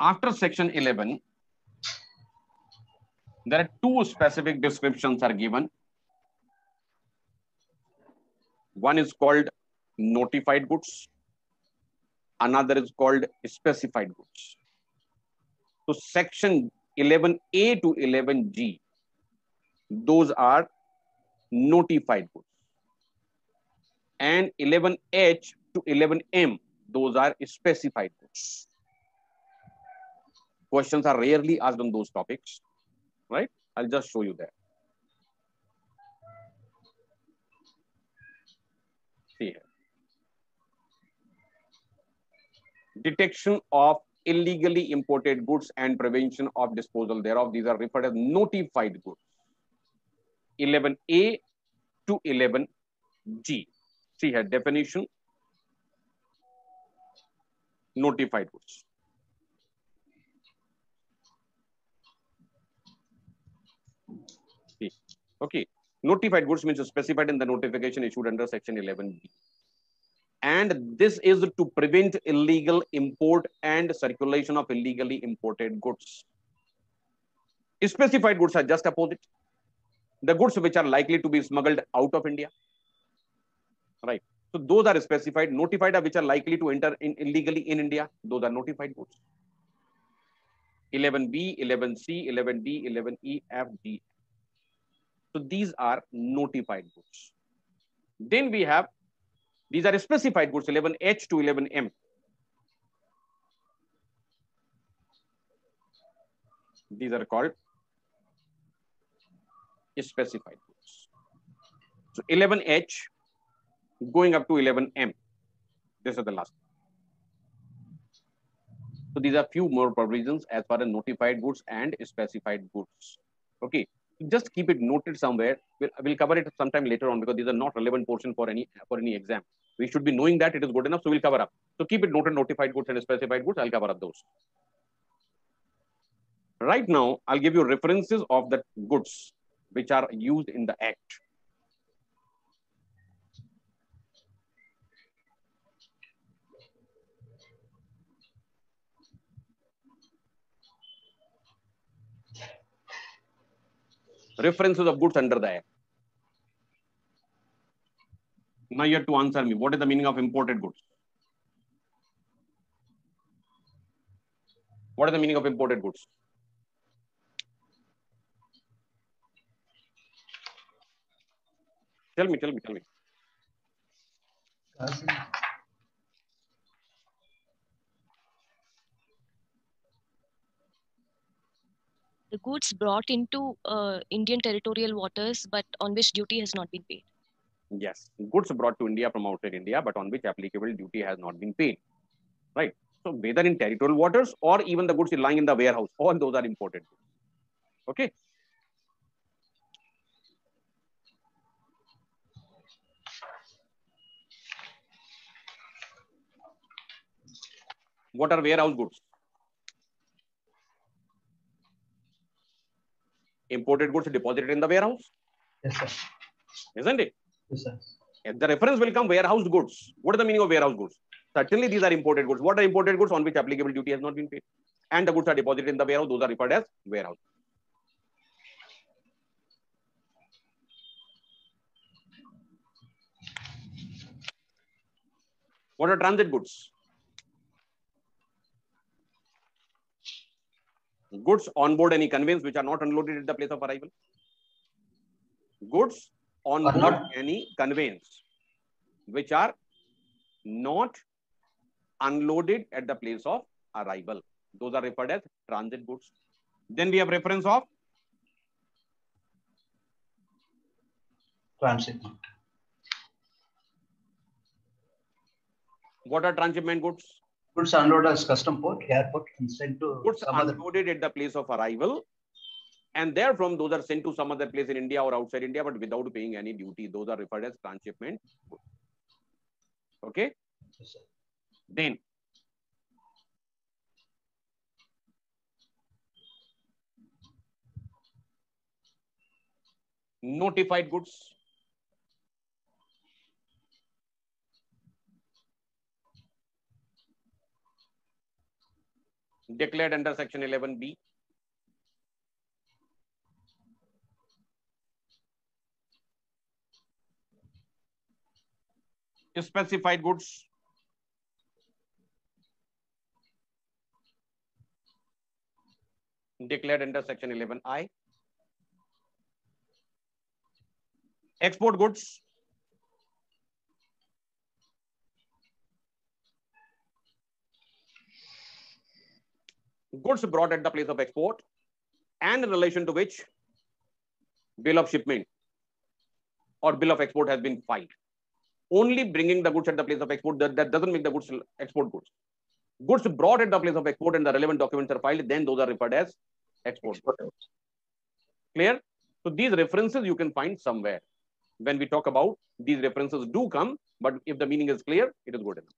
After section 11, there are two specific descriptions are given. One is called notified goods. Another is called specified goods. So section 11A to 11G, those are notified goods. And 11H to 11M, those are specified goods. Questions are rarely asked on those topics, right? I'll just show you that. See here. Detection of illegally imported goods and prevention of disposal thereof. These are referred as notified goods. 11A to 11G. See here, definition. Notified goods. See. Okay. Notified goods means specified in the notification issued under section 11B. And this is to prevent illegal import and circulation of illegally imported goods. Specified goods are just opposite. The goods which are likely to be smuggled out of India. Right. So those are specified. Notified are which are likely to enter illegally in India. Those are notified goods. 11B, 11C, 11D, 11E, F, G. So these are notified goods. Then we have, these are specified goods, 11H to 11M. These are called specified goods. So 11H going up to 11M. This is the last. So these are few more provisions as far as notified goods and specified goods. Okay. Just keep it noted somewhere. We'll cover it sometime later on because these are not relevant portion for any exam. We should be knowing that it is good enough, so we'll cover up. So keep it noted, notified goods and specified goods. I'll cover up those. Right now, I'll give you references of the goods which are used in the Act. References of goods under the Act. Now you have to answer me. What is the meaning of imported goods? What is the meaning of imported goods? Tell me. The goods brought into Indian territorial waters, but on which duty has not been paid. Yes, goods brought to India from outside India, but on which applicable duty has not been paid. Right. So whether in territorial waters or even the goods lying in the warehouse, all those are imported goods. Okay. What are warehouse goods? Imported goods deposited in the warehouse. Yes, sir. Isn't it? Yes, sir. The reference will come warehouse goods. What is the meaning of warehouse goods? Certainly these are imported goods. What are imported goods? On which applicable duty has not been paid. And the goods are deposited in the warehouse. Those are referred as warehouse. What are transit goods? Goods on board any conveyance which are not unloaded at the place of arrival. Goods on board any conveyance which are not unloaded at the place of arrival. Those are referred as transit goods. Then we have reference of Transshipment. What are transshipment goods? Goods unloaded as custom port, airport, and sent to goods some other. Unloaded at the place of arrival, and therefrom those are sent to some other place in India or outside India, but without paying any duty. Those are referred as transshipment goods. Okay. Yes, sir. Then notified goods. declared under section 11B. Specified goods declared under section 11I. Export goods brought at the place of export and in relation to which bill of shipment or bill of export has been filed. Only bringing the goods at the place of export, that doesn't make the goods export goods. Goods brought at the place of export and the relevant documents are filed, then those are referred as export goods. Clear? So these references you can find somewhere. When we talk about these references do come, but if the meaning is clear, it is good enough.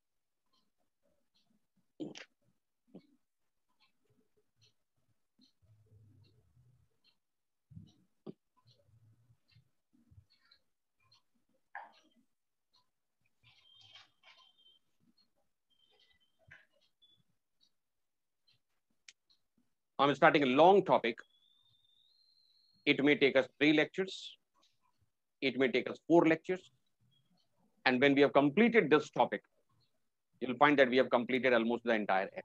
I'm starting a long topic. It may take us 3 lectures. It may take us 4 lectures. And when we have completed this topic, you'll find that we have completed almost the entire F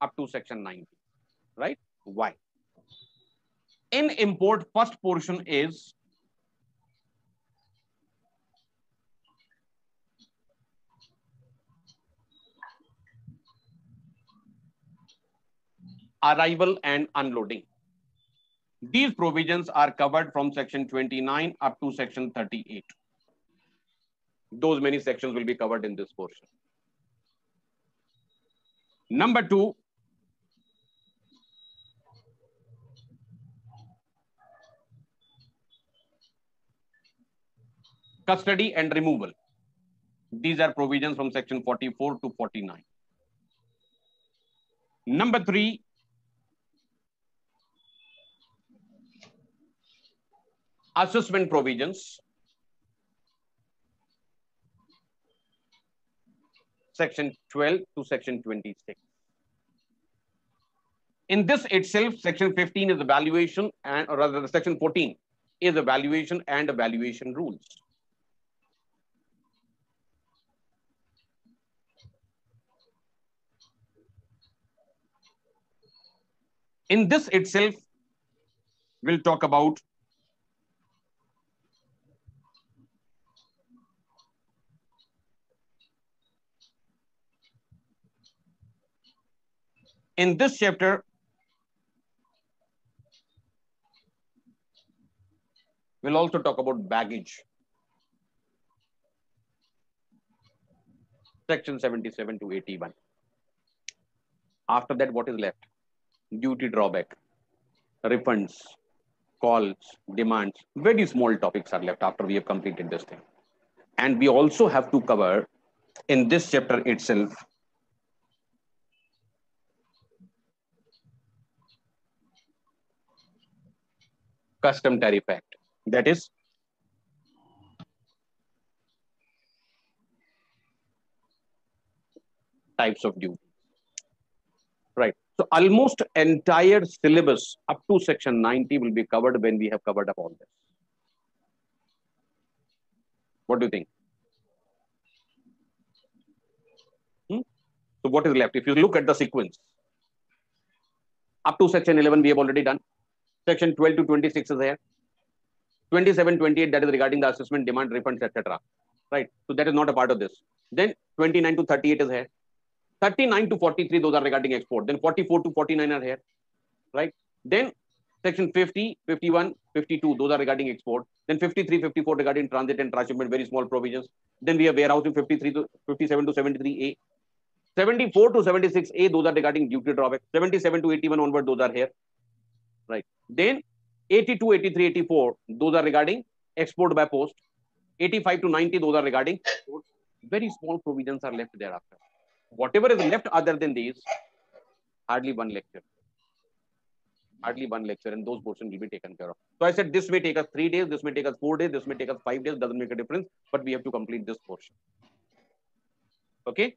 up to section 90, right? Why? In import, first portion is arrival and unloading. These provisions are covered from section 29 up to section 38. Those many sections will be covered in this portion. Number 2, custody and removal. These are provisions from section 44 to 49. Number 3, assessment provisions. Section 12 to section 26. In this itself, section 15 is evaluation and, or rather section 14 is evaluation and evaluation rules. In this itself, we'll talk about in this chapter, we'll also talk about baggage. Section 77 to 81. After that, what is left? Duty drawback, refunds, calls, demands. Very small topics are left after we have completed this thing. And we also have to cover in this chapter itself custom tariff act. That is types of duty. Right. So almost entire syllabus up to section 90 will be covered when we have covered up all this. What do you think? So what is left? If you look at the sequence, up to section 11 we have already done. Section 12 to 26 is there. 27, 28, that is regarding the assessment, demand, refunds, etc. Right. So that is not a part of this. Then 29 to 38 is here. 39 to 43, those are regarding export. Then 44 to 49 are here. Right. Then section 50, 51, 52, those are regarding export. Then 53, 54 regarding transit and transshipment, very small provisions. Then we have warehousing 53 to 57 to 73A. 74 to 76A, those are regarding duty drawback. 77 to 81 onward, those are here. Right. Then 82, 83, 84, those are regarding export by post. 85 to 90, those are regarding export. Very small provisions are left thereafter. Whatever is left other than these, hardly one lecture. Hardly one lecture, and those portions will be taken care of. So I said this may take us 3 days, this may take us 4 days, this may take us 5 days, doesn't make a difference, but we have to complete this portion. Okay.